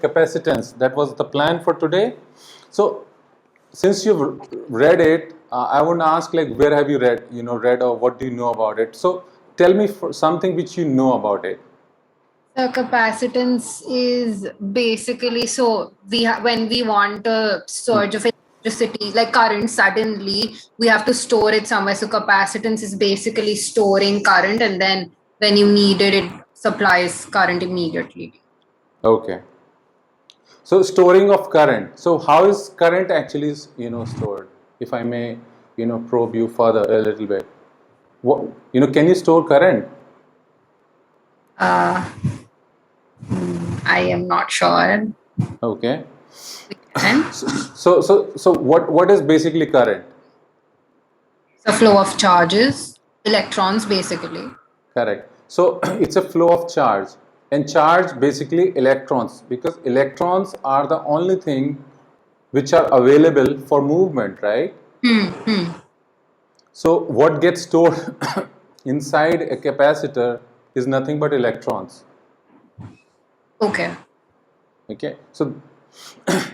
capacitance. That was the plan for today. So since you've read it, I want to ask, like, where have you read, or what do you know about it? So tell me something which you know about it. The capacitance is basically so when we want a surge of electricity, like current, suddenly we have to store it somewhere. So capacitance is basically storing current, and then when you need it, it supplies current immediately. Okay. So storing of current. So how is current actually, stored? If I may, probe you further a little bit. What, can you store current? Uh, I am not sure. Okay. And So what is basically current? the flow of charges, electrons, basically. Correct. So it's a flow of charge, and charge basically electrons, because electrons are the only thing which are available for movement, right? So what gets stored inside a capacitor is nothing but electrons. Okay. Okay. So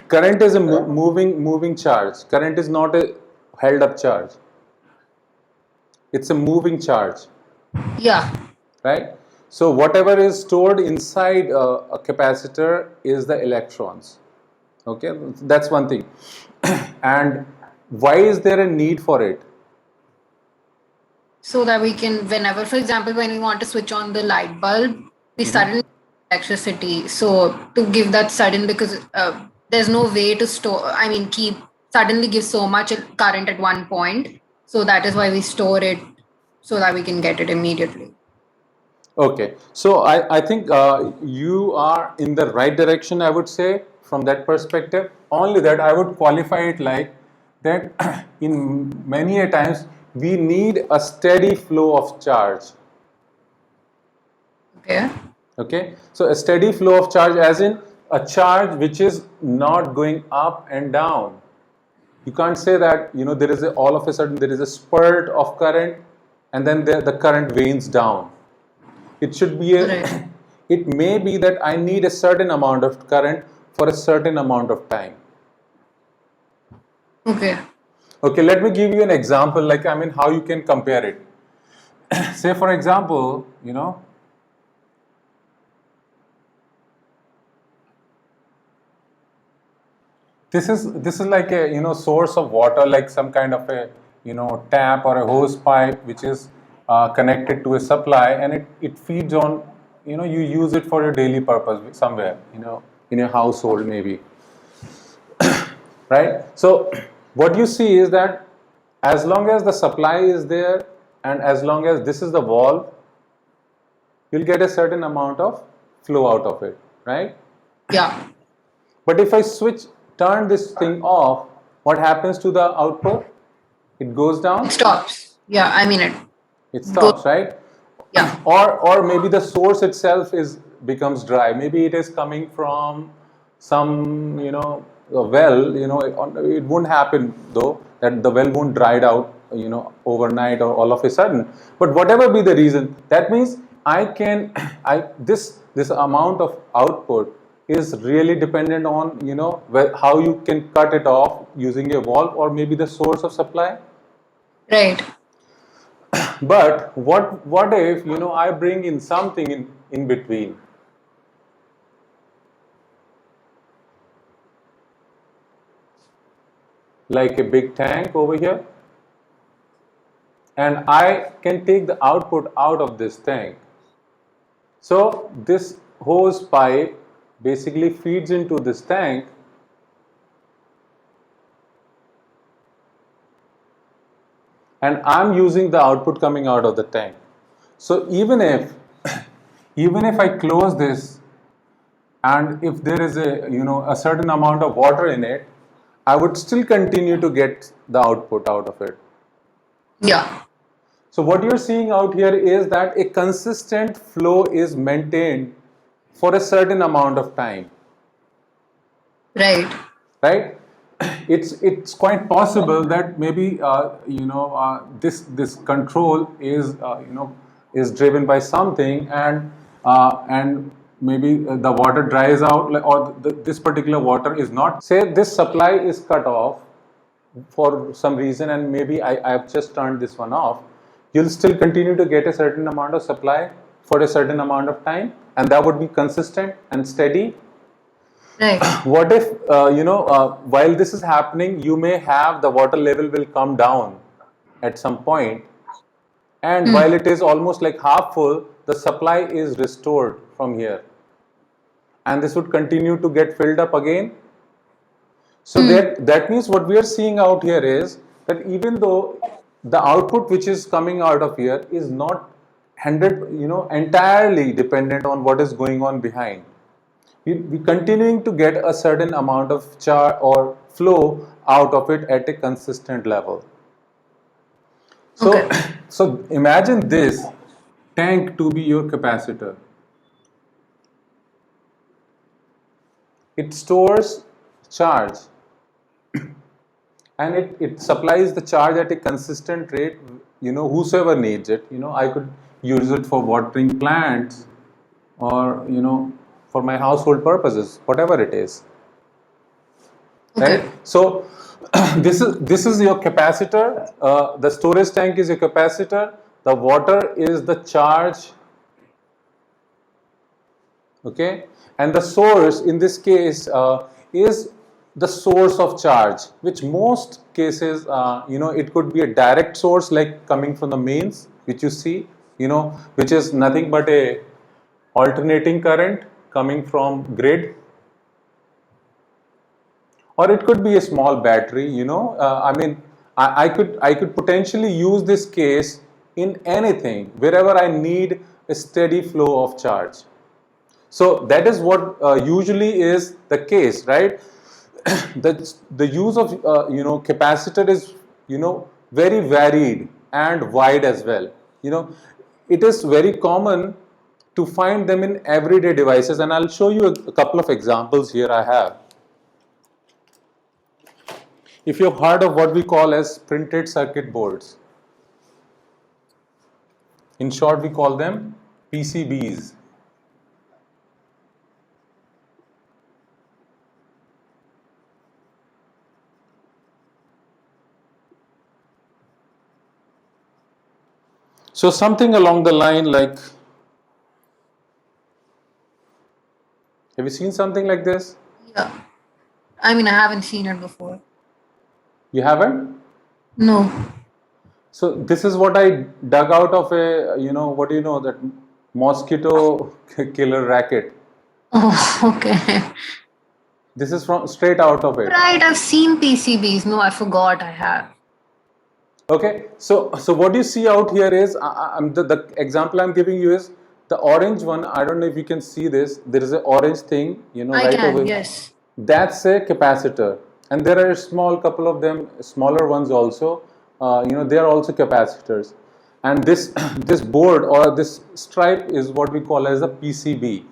current is a moving charge. Current is not a held up charge. It's a moving charge. Yeah. Right? So whatever is stored inside a capacitor is the electrons. Okay, that's one thing. And why is there a need for it? So that we can, whenever, for example, when we want to switch on the light bulb, we suddenly electricity. So to give that sudden, because there's no way to store, I mean, keep suddenly give so much current at one point. So that is why we store it so that we can get it immediately. Okay, so I think you are in the right direction, I would say, from that perspective. Only that I would qualify it like that in many a times we need a steady flow of charge. Okay. Okay, so a steady flow of charge, as in a charge which is not going up and down. You can't say that there is all of a sudden there is a spurt of current and then the current wanes down. It should be Right. it may be that I need a certain amount of current for a certain amount of time. Okay. Okay, let me give you an example, like, I mean, how you can compare it. Say for example, this is like a source of water, like some kind of a tap or a hose pipe which is connected to a supply, and it feeds on, you use it for your daily purpose somewhere, in your household maybe. Right? So what you see is that as long as the supply is there and as long as this is the valve, you'll get a certain amount of flow out of it, right? Yeah. But if I turn this thing off, what happens to the output? It goes It down, stops. Yeah. I mean, it goes. stops, right? Yeah. Or maybe the source itself becomes dry. Maybe it is coming from some a well. It won't happen though, that the well won't dried out overnight or all of a sudden. But whatever be the reason, that means I can I this amount of output is really dependent on how you can cut it off using a valve or maybe the source of supply. Right. But what if I bring in something in between, like a big tank over here, and I can take the output out of this tank. So this hose pipe basically feeds into this tank, and I'm using the output coming out of the tank. So even if even if I close this, and if there is a certain amount of water in it, I would still continue to get the output out of it. Yeah. So what you're seeing out here is that a consistent flow is maintained for a certain amount of time, Right. right? It's quite possible that maybe this control is is driven by something, and maybe the water dries out, or this particular water is not, say this supply is cut off for some reason, and maybe I've just turned this one off, you'll still continue to get a certain amount of supply for a certain amount of time, and that would be consistent and steady. Right. What if, while this is happening, you may have the water level will come down at some point, and while it is almost like half full, the supply is restored from here, and this would continue to get filled up again. So that means what we are seeing out here is that even though the output which is coming out of here is not 100, entirely dependent on what is going on behind, we continuing to get a certain amount of charge or flow out of it at a consistent level. So, Okay. so imagine this tank to be your capacitor. It stores charge, and it supplies the charge at a consistent rate, whosoever needs it. I could use it for watering plants, or for my household purposes, whatever it is. Okay. Right? So this is your capacitor. The storage tank is your capacitor. The water is the charge. Okay, and the source in this case is the source of charge, which most cases, it could be a direct source like coming from the mains, which you see, which is nothing but a alternating current coming from grid, or it could be a small battery. I could potentially use this case in anything wherever I need a steady flow of charge. So that is what usually is the case, right? The use of capacitor is very varied and wide as well. It is very common to find them in everyday devices, and I'll show you a couple of examples here I have. If you've heard of what we call as printed circuit boards, in short we call them PCBs. So something along the line like, have you seen something like this? Yeah. I mean, I haven't seen it before. You haven't? No. So this is what I dug out of a, what do you know, that mosquito killer racket. Oh, okay. This is from straight out of it. Right, I've seen PCBs. No, I forgot I have. Okay, so what you see out here is, the example I'm giving you is the orange one. I don't know if you can see this. There is an orange thing, I right can, over. yes. That's a capacitor, and there are a small couple of them, smaller ones also. They are also capacitors, and this this board or this stripe is what we call as a PCB.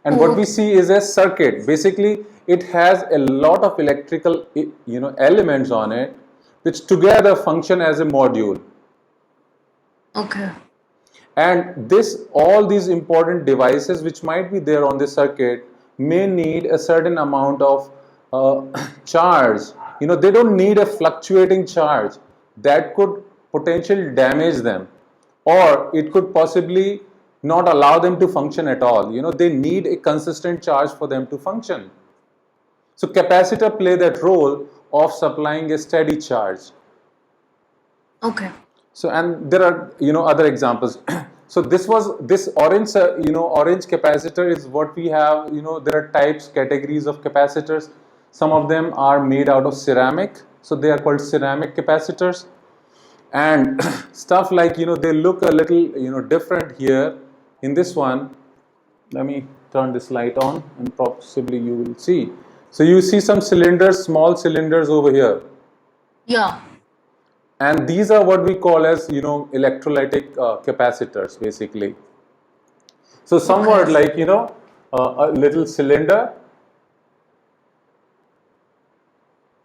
And what we see is a circuit. Basically, it has a lot of electrical, elements on it, which together function as a module. Okay. And all these important devices which might be there on the circuit may need a certain amount of charge. They don't need a fluctuating charge that could potentially damage them, or it could possibly not allow them to function at all. They need a consistent charge for them to function. So capacitor play that role of supplying a steady charge. Okay. So, and there are other examples. So this orange orange capacitor is what we have. There are types, categories of capacitors. Some of them are made out of ceramic, so they are called ceramic capacitors. And stuff like, they look a little different here. In this one, let me turn this light on and possibly you will see. So you see some cylinders, small cylinders over here. Yeah. And these are what we call as electrolytic capacitors, basically. So somewhat like a little cylinder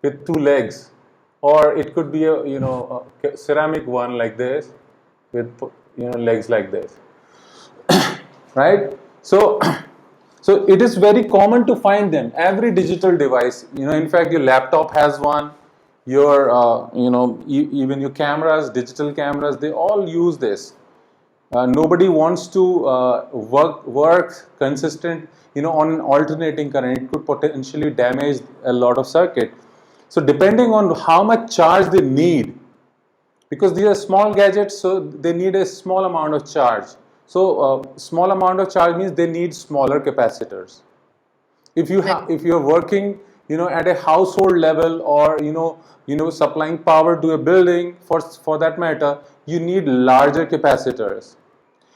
with two legs, or it could be a ceramic one like this with legs like this. Right? So, so it is very common to find them. Every digital device, in fact, your laptop has one. Your, even your cameras, digital cameras, they all use this. Nobody wants to work consistent, on an alternating current. It could potentially damage a lot of circuit. So depending on how much charge they need, because these are small gadgets, so they need a small amount of charge. So small amount of charge means they need smaller capacitors. If you have, if you're working, at a household level, or supplying power to a building, for that matter, you need larger capacitors.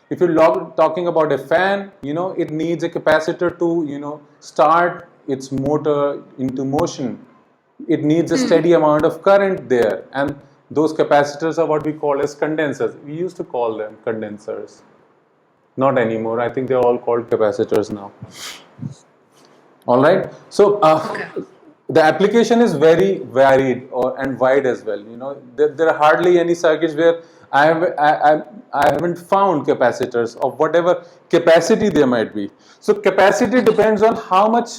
If you're talking about a fan, it needs a capacitor to start its motor into motion. It needs a steady amount of current there, and those capacitors are what we call as condensers. We used to call them condensers, not anymore. I think they're all called capacitors now. All right. So the application is very varied and wide as well. There are hardly any circuits where I haven't found capacitors of whatever capacity there might be. So capacity depends on how much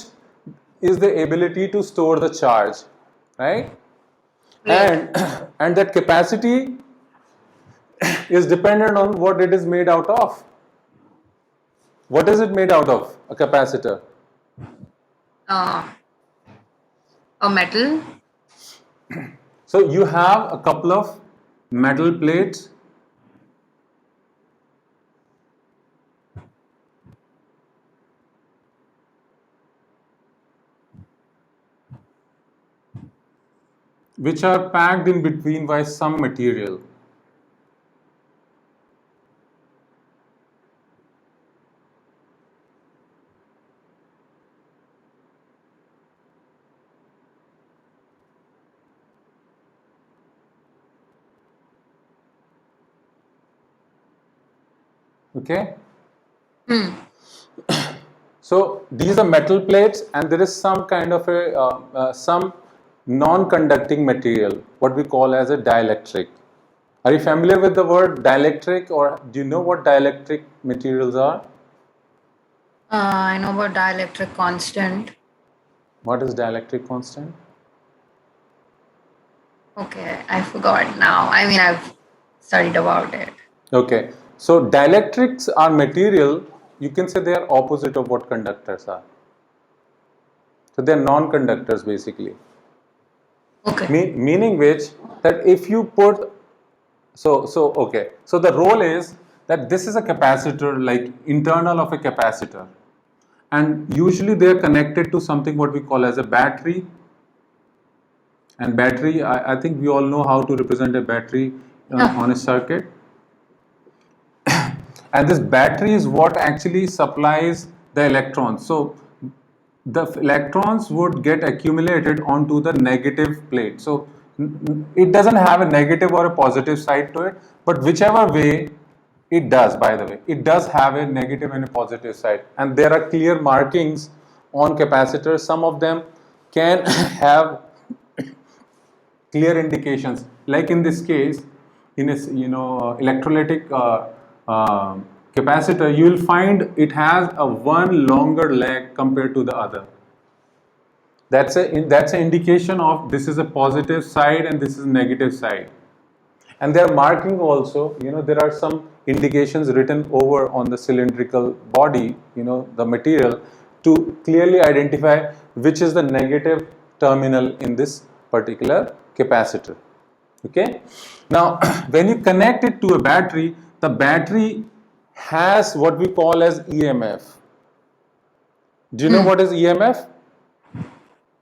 is the ability to store the charge, right? And and that capacity is dependent on what it is made out of. What is it made out of? A capacitor. A metal. So you have a couple of metal plates, which are packed in between by some material. Okay. So these are metal plates, and there is some kind of a some non-conducting material, what we call as a dielectric. Are you familiar with the word dielectric, or do you know what dielectric materials are? I know about dielectric constant. What is dielectric constant? Okay, I forgot now. I mean, I've studied about it. Okay. So dielectrics are material, you can say they are opposite of what conductors are. So they are non-conductors basically. Okay. Meaning which, that if you put, okay, so the role is that this is a capacitor, like internal of a capacitor, and usually they are connected to something what we call as a battery. And battery, I think we all know how to represent a battery on a circuit. And this battery is what actually supplies the electrons. So the electrons would get accumulated onto the negative plate. So it doesn't have a negative or a positive side to it, but whichever way it does, by the way, it does have a negative and a positive side. And there are clear markings on capacitors. Some of them can have clear indications, like in this case, in a electrolytic capacitor, you will find it has a one longer leg compared to the other. That's an indication of this is a positive side and this is a negative side. And they are marking also, there are some indications written over on the cylindrical body, the material, to clearly identify which is the negative terminal in this particular capacitor. Okay. Now, when you connect it to a battery, the battery has what we call as EMF. Do you know what is EMF?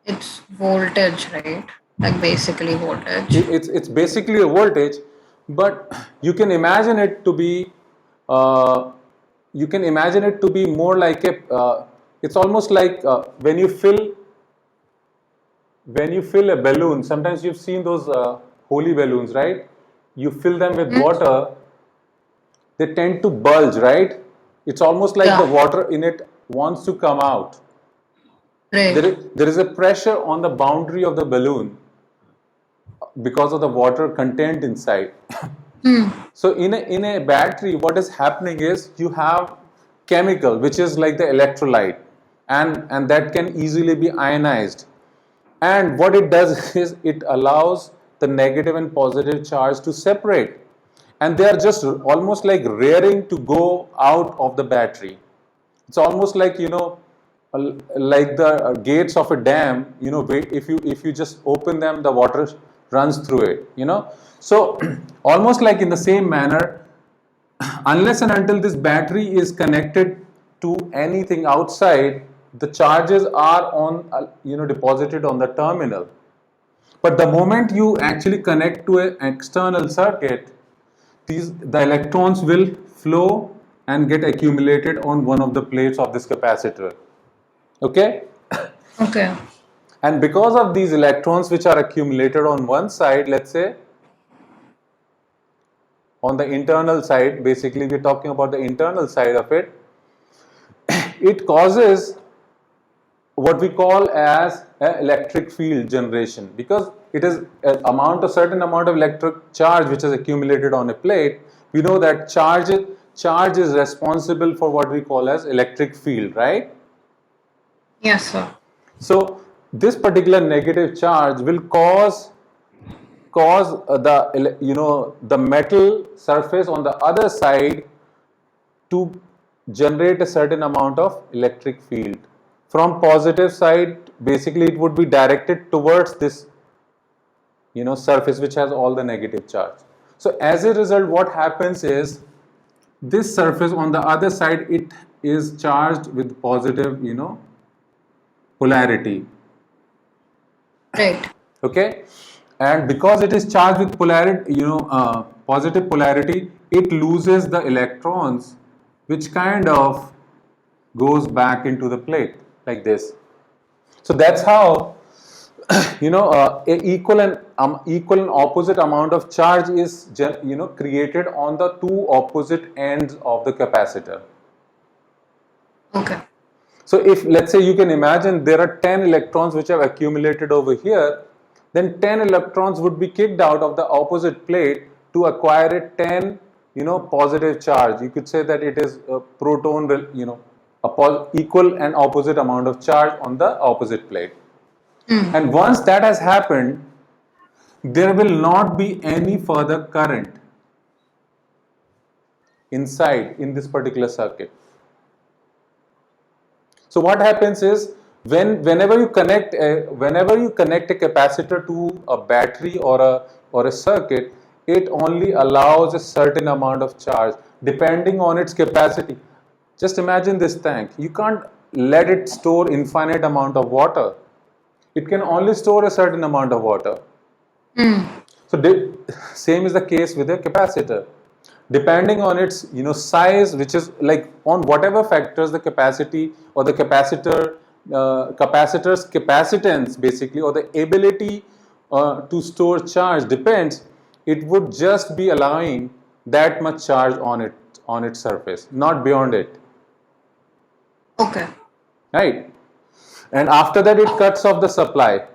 It's voltage, right? Like basically voltage. It's basically a voltage, but you can imagine it to be more like a it's almost like when you fill a balloon. Sometimes you've seen those holy balloons, right? You fill them with water, they tend to bulge, right? It's almost like the water in it wants to come out. Right. There is a pressure on the boundary of the balloon because of the water content inside. So in a battery, what is happening is you have chemical which is like the electrolyte, and that can easily be ionized. And what it does is it allows the negative and positive charge to separate, and they are just almost like rearing to go out of the battery. It's almost like, like the gates of a dam. If you just open them, the water runs through it. So almost like in the same manner, unless and until this battery is connected to anything outside, the charges are on deposited on the terminal. But the moment you actually connect to an external circuit, the electrons will flow and get accumulated on one of the plates of this capacitor. Okay? Okay. And because of these electrons which are accumulated on one side, let's say on the internal side, basically we're talking about the internal side of it, it causes what we call as electric field generation, because it is a certain amount of electric charge which is accumulated on a plate. We know that charge is responsible for what we call as electric field, right? Yes, sir. So this particular negative charge will cause the metal surface on the other side to generate a certain amount of electric field. From positive side, basically it would be directed towards this surface which has all the negative charge. So as a result, what happens is this surface on the other side, it is charged with positive polarity. Right. Okay, and because it is charged with polarity, positive polarity, it loses the electrons, which kind of goes back into the plate like this. So that's how equal and opposite amount of charge is created on the two opposite ends of the capacitor. Okay. So if, let's say, you can imagine there are 10 electrons which have accumulated over here, then 10 electrons would be kicked out of the opposite plate to acquire a 10 positive charge. You could say that it is a proton, equal and opposite amount of charge on the opposite plate. And once that has happened, there will not be any further current inside in this particular circuit. So what happens is, whenever you connect a capacitor to a battery or a circuit, it only allows a certain amount of charge depending on its capacity. Just imagine this tank. You can't let it store infinite amount of water. It can only store a certain amount of water. So same is the case with a capacitor. Depending on its size, which is like on whatever factors the capacity or the capacitor's capacitance basically, or the ability to store charge depends, it would just be allowing that much charge on its surface, not beyond it. Okay. Right? And after that it cuts off the supply.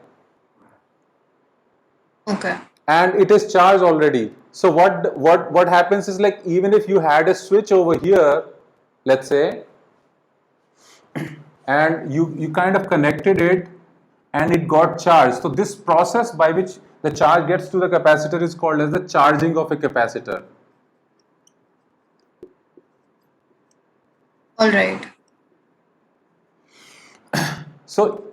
Okay. And it is charged already. So what happens is, like, even if you had a switch over here, let's say, and you kind of connected it and it got charged. So this process by which the charge gets to the capacitor is called as the charging of a capacitor. All right. So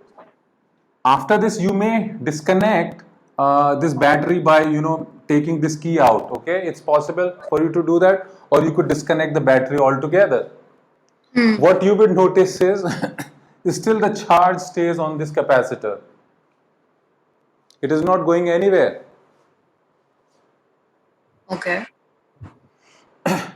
after this, you may disconnect this battery by taking this key out. Okay, it's possible for you to do that, or you could disconnect the battery altogether. What you would notice is still the charge stays on this capacitor. It is not going anywhere. Okay.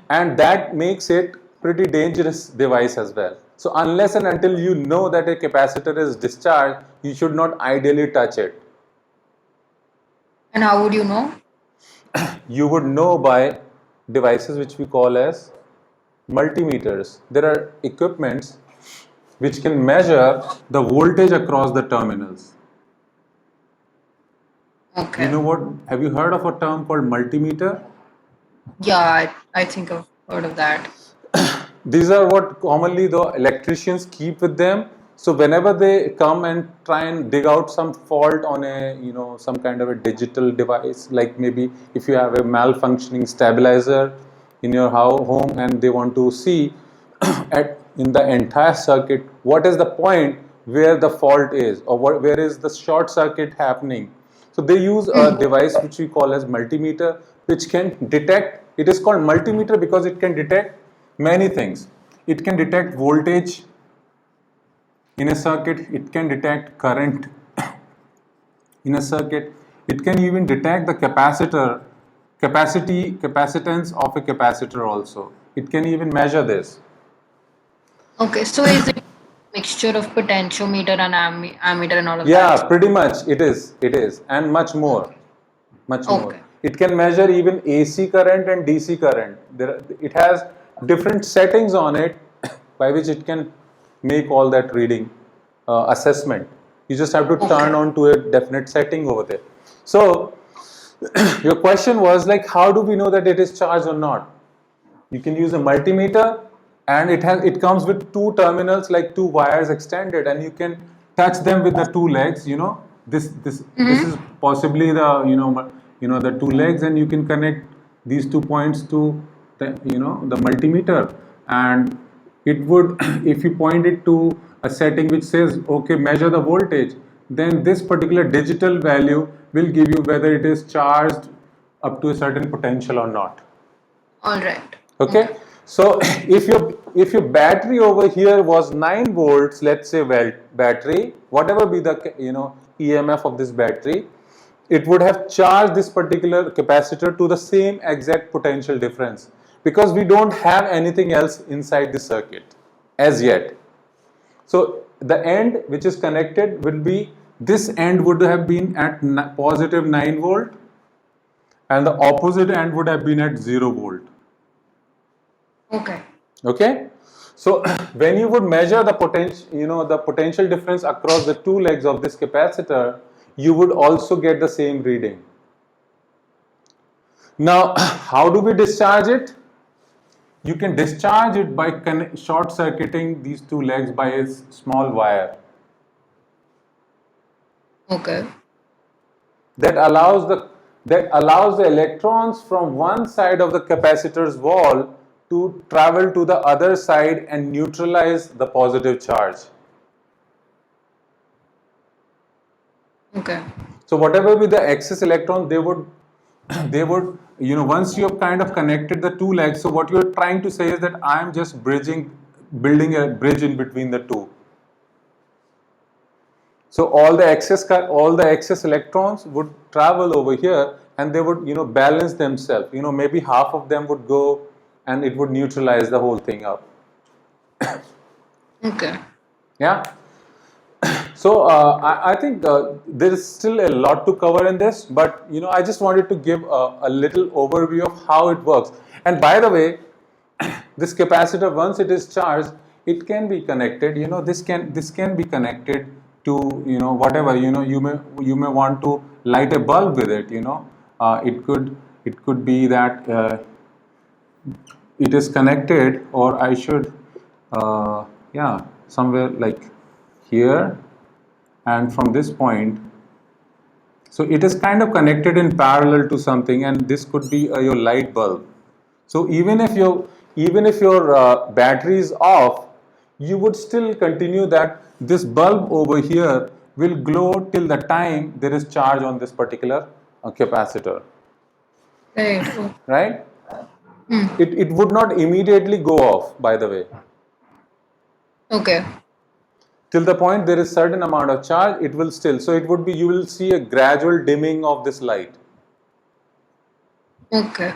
And that makes it pretty dangerous device as well. So unless and until you know that a capacitor is discharged, you should not ideally touch it. And how would you know? You would know by devices which we call as multimeters. There are equipments which can measure the voltage across the terminals. Okay. You know what? Have you heard of a term called multimeter? Yeah, I think I've heard of that. these are what commonly the electricians keep with them. So whenever they come and try and dig out some fault on a, you know, some kind of a digital device, like maybe if you have a malfunctioning stabilizer in your home and they want to see in the entire circuit what is the point where the fault is, or where is the short circuit happening. So they use a device which we call as multimeter, which can detect, it is called multimeter because it can detect many things. It can detect voltage in a circuit, it can detect current in a circuit, it can even detect the capacitance of a capacitor also. It can even measure this. Okay, so is it mixture of potentiometer and ammeter and all of Yeah, that? pretty much it is, and much more, much more. Okay. It can measure even AC current and DC current. It has different settings on it by which it can make all that reading assessment. You just have to turn Okay. on to a definite setting over there. So your question was like, how do we know that it is charged or not? You can use a multimeter, and it comes with two terminals, like two wires extended, and you can touch them with the two legs. You know, this is possibly the, the two legs, and you can connect these 2 points to the, the multimeter, and it would if you point it to a setting which says okay, measure the voltage, then this particular digital value will give you whether it is charged up to a certain potential or not. All right. Okay, Okay. so if your battery over here was 9 volts, let's say, well, battery, whatever be the, EMF of this battery, it would have charged this particular capacitor to the same exact potential difference, because we don't have anything else inside the circuit as yet. So the end which is connected will be, this end would have been at positive 9 volt, and the opposite end would have been at 0 volt. Okay. Okay, so when you would measure the potential, the potential difference across the two legs of this capacitor, you would also get the same reading. Now how do we discharge it? You can discharge it by short circuiting these two legs by a small wire Okay. that allows the electrons from one side of the capacitor's wall to travel to the other side and neutralize the positive charge. Okay. So whatever be the excess electron, they would, once you have kind of connected the two legs, so what you're trying to say is that I'm just building a bridge in between the two. So all the excess electrons would travel over here, and they would, balance themselves. Maybe half of them would go, and it would neutralize the whole thing up. Okay. Yeah. So I think there is still a lot to cover in this, but I just wanted to give a little overview of how it works. And by the way, this capacitor, once it is charged, it can be connected. This can be connected to, whatever, you may want to light a bulb with it. It could be that it is connected, or I should, yeah, somewhere like here, and from this point, so it is kind of connected in parallel to something, and this could be your light bulb. So even if your battery is off, you would still continue that this bulb over here will glow till the time there is charge on this particular capacitor, Right. Oh. right? It would not immediately go off, by the way. Okay. Till the point there is certain amount of charge, it will still, so it would be, you will see a gradual dimming of this light, Okay.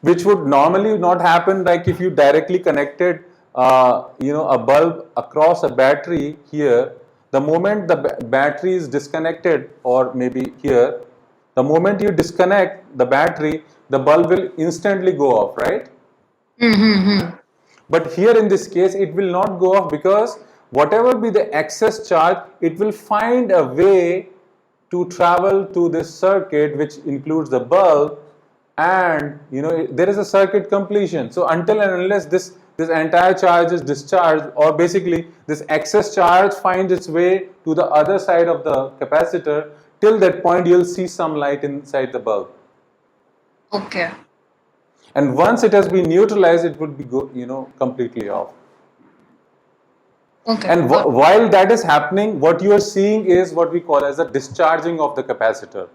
which would normally not happen like if you directly connected a bulb across a battery here. The moment the battery is disconnected, or maybe here, the moment you disconnect the battery, the bulb will instantly go off, right? Mm-hmm. But here in this case, it will not go off, because whatever be the excess charge, it will find a way to travel to this circuit, which includes the bulb, and there is a circuit completion. So until and unless this entire charge is discharged, or basically this excess charge finds its way to the other side of the capacitor. Till that point you'll see some light inside the bulb, Okay. and once it has been neutralized, it would be completely off. Okay. And while that is happening, what you are seeing is what we call as a discharging of the capacitor.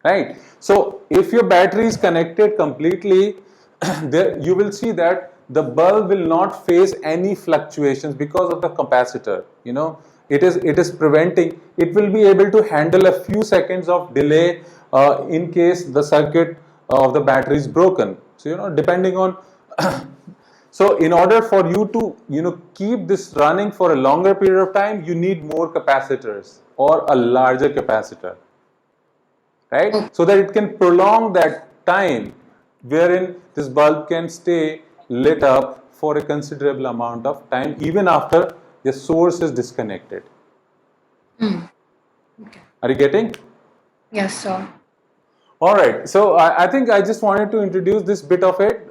Right? So if your battery is connected completely, there you will see that the bulb will not face any fluctuations because of the capacitor. It is preventing. It will be able to handle a few seconds of delay in case the circuit of the battery is broken. So depending on so in order for you to keep this running for a longer period of time, you need more capacitors or a larger capacitor, right? So that it can prolong that time wherein this bulb can stay lit up for a considerable amount of time even after the source is disconnected. Okay. Are you getting? Yes, sir. All right. So I think I just wanted to introduce this bit of it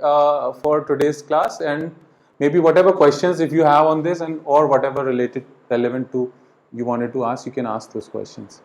for today's class, and maybe whatever questions if you have on this, and or whatever relevant to you wanted to ask, you can ask those questions.